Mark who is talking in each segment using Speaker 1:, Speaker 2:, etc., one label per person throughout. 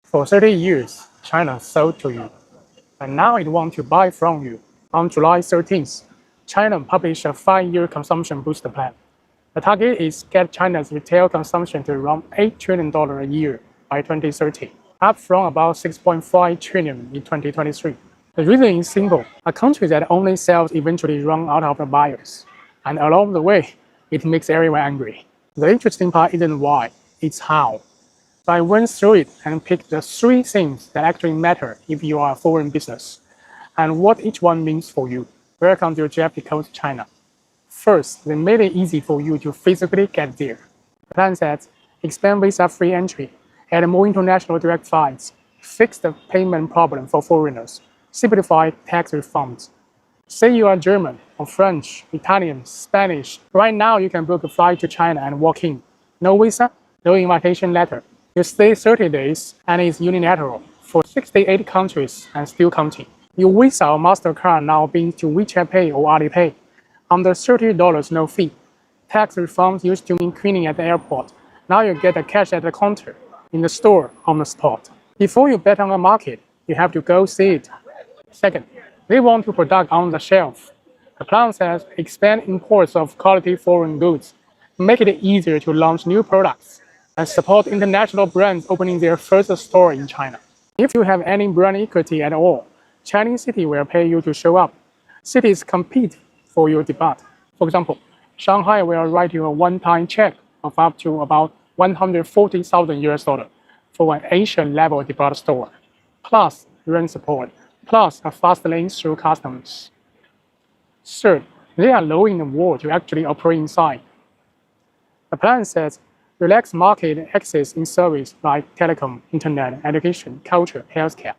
Speaker 1: For 30 years, China sold to you, and now it wants to buy from you. On July 13th, China published a 5-year consumption booster plan. The target is get China's retail consumption to around $8 trillion a year by 2030, up from about 6.5 trillion in 2023. The reason is simple. A country that only sells eventually run out of the buyers. And along the way, it makes everyone angry. The interesting part isn't why, it's how. So I went through it and picked the 3 things that actually matter if you are a foreign business, and what each one means for you. Welcome to Jeff Decode China. First, they made it easy for you to physically get there. The plan says, expand visa-free entry, add more international direct flights, fix the payment problem for foreigners, simplify tax refunds. Say you are German or French, Italian, Spanish. Right now, you can book a flight to China and walk in. No visa, no invitation letter. You stay 30 days and it's unilateral for 68 countries and still counting. Your Visa or MasterCard now being to WeChat Pay or Alipay. Under $30 no fee. Tax refunds used to mean cleaning at the airport. Now you get the cash at the counter, in the store, on the spot. Before you bet on a market, you have to go see it. Second, they want to product on the shelf. The plan says expand imports of quality foreign goods, make it easier to launch new products, and support international brands opening their first store in China. If you have any brand equity at all, Chinese city will pay you to show up. Cities compete for your debut. For example, Shanghai will write you a one-time check of up to about 140,000 US dollars for an Asian-level debut store, plus rent support, plus a fast lane through customs. Third, they are lowering the wall to actually operate inside. The plan says relax market access in service like telecom, internet, education, culture, healthcare,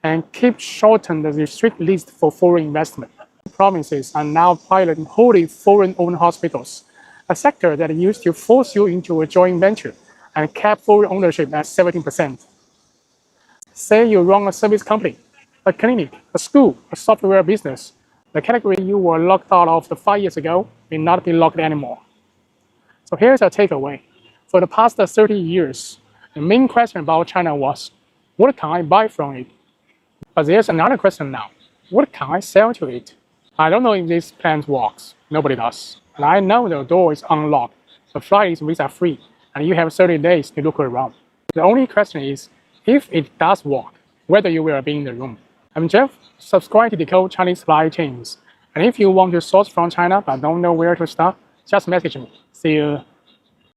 Speaker 1: and keep shorten the restrict list for foreign investment. Provinces are now piloting wholly foreign-owned hospitals, a sector that used to force you into a joint venture and cap foreign ownership at 17%. Say you run a service company, a clinic, a school, a software business. The category you were locked out of 5 years ago may not be locked anymore. So here's a takeaway. For the past 30 years, the main question about China was, what can I buy from it? But there's another question now. What can I sell to it? I don't know if this plan works. Nobody does. And I know the door is unlocked. The flight is visa-free, and you have 30 days to look around. The only question is, if it does work, whether you will be in the room. I'm Jeff. Subscribe to Decode Chinese Supply Chains. And if you want to source from China but don't know where to start, just message me. See you.